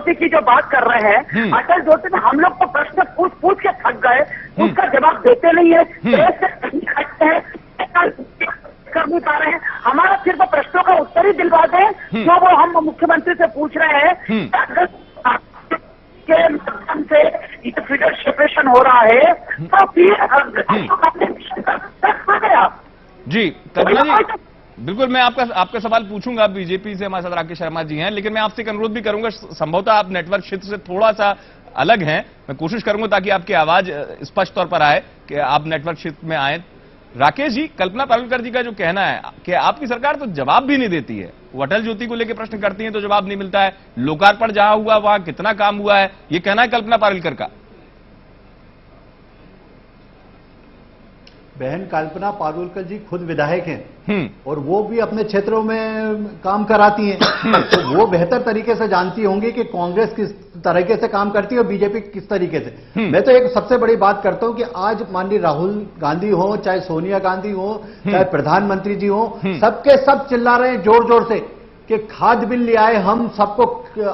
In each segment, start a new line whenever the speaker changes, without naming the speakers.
ज्योति की जो बात कर रहे हैं, अटल ज्योति में हम लोग तो प्रश्न पूछ पूछ के थक गए, उसका जवाब देते नहीं है, देश से कहीं खटते हैं, कर नहीं पा रहे हैं। हमारा सिर्फ प्रश्नों का उत्तर ही दिलवा दें जो वो हम मुख्यमंत्री से पूछ रहे हैं के माध्यम से ये फिगर सेपरेशन हो रहा है, तो फिर
जी कल्पना जी, बिल्कुल मैं आपका सवाल पूछूंगा। बीजेपी से हमारे साथ राकेश शर्मा जी हैं, लेकिन मैं आपसे एक अनुरोध भी करूंगा, संभवतः आप नेटवर्क क्षेत्र से थोड़ा सा अलग हैं, मैं कोशिश करूंगा ताकि आपकी आवाज स्पष्ट तौर पर आए कि आप नेटवर्क क्षेत्र में आए। राकेश जी, कल्पना पारुलकर जी का जो कहना है कि आपकी सरकार तो जवाब भी नहीं देती है, वो अटल ज्योति को लेकर प्रश्न करती है तो जवाब नहीं मिलता है, लोकार्पण जहां हुआ वहां कितना काम हुआ है, ये कहना है कल्पना पारुलकर का।
बहन कल्पना पारुलकर जी खुद विधायक हैं और वो भी अपने क्षेत्रों में काम कराती हैं, तो वो बेहतर तरीके से जानती होंगी कि कांग्रेस किस तरीके से काम करती है और बीजेपी किस तरीके से। मैं तो एक सबसे बड़ी बात करता हूं कि आज माननीय राहुल गांधी हो, चाहे सोनिया गांधी हो, चाहे प्रधानमंत्री जी हो, सबके सब चिल्ला रहे हैं जोर जोर से कि खाद्य बिल ले आए हम, सबको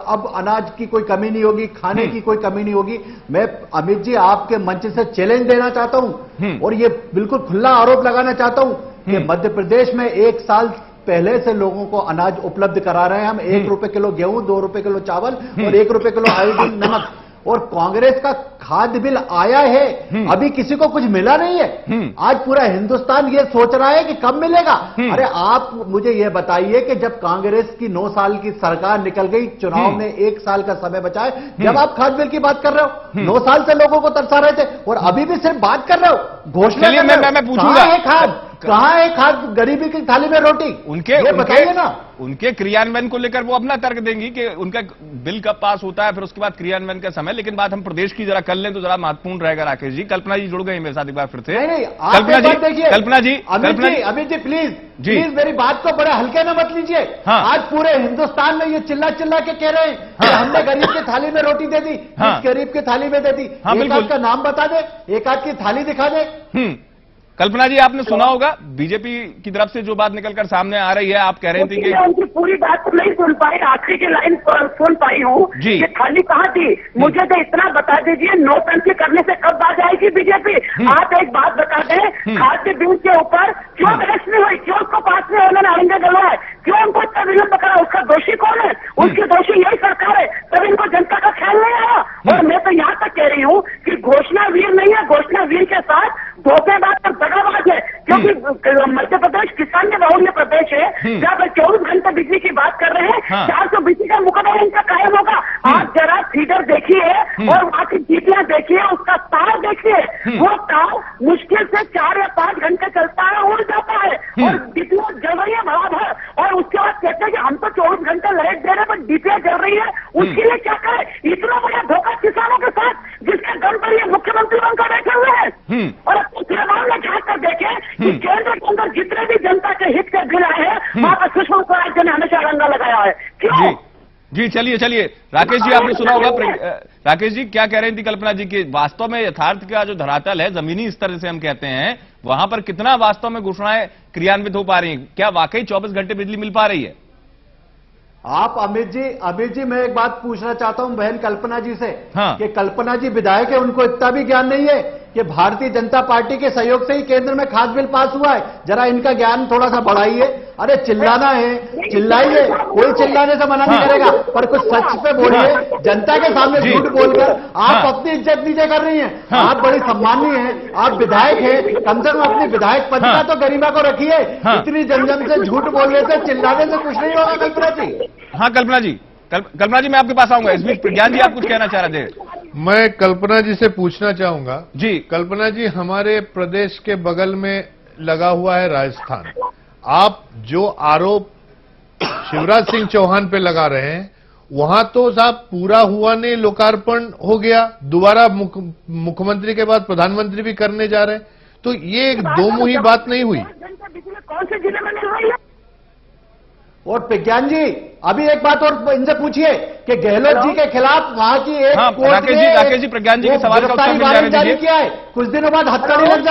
अब अनाज की कोई कमी नहीं होगी, खाने की कोई कमी नहीं होगी। मैं अमित जी आपके मंच से चैलेंज देना चाहता हूं और ये बिल्कुल खुला आरोप लगाना चाहता हूं कि मध्य प्रदेश में 1 साल पहले से लोगों को अनाज उपलब्ध करा रहे हैं हम। 1 रुपए किलो गेहूं, 2 रुपए किलो चावल और 1 रुपए किलो आयोडीन नमक, और कांग्रेस का खाद्य बिल आया है, अभी किसी को कुछ मिला नहीं है। आज पूरा हिंदुस्तान ये सोच रहा है कि कब मिलेगा। अरे आप मुझे ये बताइए कि जब कांग्रेस की 9 साल की सरकार निकल गई, चुनाव में 1 साल का समय बचा है, जब आप खाद्य बिल की बात कर रहे हो, 9 साल से लोगों को तरसा रहे थे और अभी भी सिर्फ बात कर रहे हो, घोषणा कर रहे हो।
मैं पूछूंगा
कहां है खाद, गरीबी की थाली में रोटी,
उनके
बताइए ना।
उनके क्रियान्वयन को लेकर वो अपना तर्क देंगी कि उनका बिल कब पास होता है, फिर उसके बाद क्रियान्वयन का समय। लेकिन बात हम प्रदेश की जरा कर लें तो जरा महत्वपूर्ण रहेगा। राकेश जी, कल्पना जी जुड़ गई मेरे साथ एक बार फिर से।
नहीं,
कल्पना जी
अमित जी प्लीज मेरी बात को बड़े हल्के में मत लीजिए। आज पूरे हिंदुस्तान में ये चिल्ला चिल्ला के कह रहे हैं कि हमने गरीब की थाली में रोटी दे दी, गरीब की थाली में दे दी। एक आध का नाम बता दे, एक आध की थाली दिखा दे।
कल्पना जी, आपने सुना होगा बीजेपी की तरफ से जो बात निकलकर सामने आ रही है, आप कह रही थी कि
उनकी पूरी बात तो नहीं सुन पाई, आखिरी की लाइन सुन पाई हूँ कि थाली कहाँ थी। मुझे तो इतना बता दीजिए, नोटबंदी करने से कब बात आएगी बीजेपी। आप एक बात बता दें, खाद्य बिल के ऊपर क्यों बहस नहीं हुई, क्यों उसको पास नहीं होने आएंगे गलवाए, क्यों उनको इतना विलंब पकड़ा, उसका दोषी कौन है? उसकी दोषी यही सरकार है, तब इनको जनता का ख्याल नहीं आया। और मैं तो यहाँ तक कह रही हूँ कि घोषणा वीर नहीं है, घोषणा वीर के साथ धोखेबाज और दगाबाज है, क्योंकि मध्य प्रदेश किसान के बहुल्य प्रदेश है, जब 24 घंटे बिजली की बात कर रहे हैं, 400 बिजली का मुकदमा इनका कायम होगा। आप जरा फीडर देखिए और वहां की डीपीआर देखिए, उसका तार देखिए, वो तार मुश्किल से 4 या 5 घंटे चलता है, उड़ जाता है और डीपीआर जल रही है बराबर। और उसके बाद कहते हैं कि हम तो 24 घंटे लाइट दे रहे हैं पर डीपीआर जल रही है, उसके लिए क्या करें? इतना बड़ा धोखा किसानों के साथ, जिसके दम पर ये मुख्यमंत्री बनकर बैठे हुए हैं। और अपने चुनाव में जाकर देखें कि केंद्र के अंदर जितने भी जनता के हित के बिल आए हैं, वहां पर सुषमा स्वराज जी ने हमेशा रंगा लगाया है। क्यों?
जी चलिए राकेश जी, आपने सुना होगा। राकेश जी, क्या कह रही थी कल्पना जी कि वास्तव में यथार्थ का जो धरातल है, जमीनी स्तर से हम कहते हैं, वहां पर कितना वास्तव में घोषणाएं क्रियान्वित हो पा रही हैं? क्या वाकई 24 घंटे बिजली मिल पा रही है?
आप अमित जी मैं एक बात पूछना चाहता हूं बहन कल्पना जी से कि कल्पना जी विधायक है, उनको इतना भी ज्ञान नहीं है कि भारतीय जनता पार्टी के सहयोग से ही केंद्र में खाद्य बिल पास हुआ है? जरा इनका ज्ञान थोड़ा सा बढ़ाइए। अरे चिल्लाना है, चिल्लाइए, कोई चिल्लाने से मना नहीं करेगा, पर कुछ सच पे बोलिए। जनता के सामने झूठ बोलकर आप अपनी इज्जत नीचे कर रही हैं। आप बड़ी सम्माननीय हैं, आप विधायक हैं, कम से कम अपनी विधायक पद का तो गरिमा को रखिए। इतनी जन से झूठ बोलने से, चिल्लाने से कुछ नहीं होगा। कल्पना जी।
हाँ कल्पना जी मैं आपके पास आऊंगा। इस बीच प्रज्ञान जी आप कुछ कहना चाह रहे थे?
मैं कल्पना जी से पूछना चाहूंगा।
जी
कल्पना जी, हमारे प्रदेश के बगल में लगा हुआ है राजस्थान। आप जो आरोप शिवराज सिंह चौहान पे लगा रहे हैं, वहां तो साहब पूरा हुआ नहीं, लोकार्पण हो गया, दोबारा मुख्यमंत्री के बाद प्रधानमंत्री भी करने जा रहे हैं, तो ये एक दो मुही बात नहीं हुई।
कौन से जिले में मिल रही है?
और प्रज्ञान जी, अभी एक बात और इनसे पूछिए कि गहलोत जी के खिलाफ वहां की एक कोर्ट ने
राकेश जी प्रज्ञान जी के सवाल का उत्तर
जारी किया है, कुछ दिनों बाद हथकड़ी लग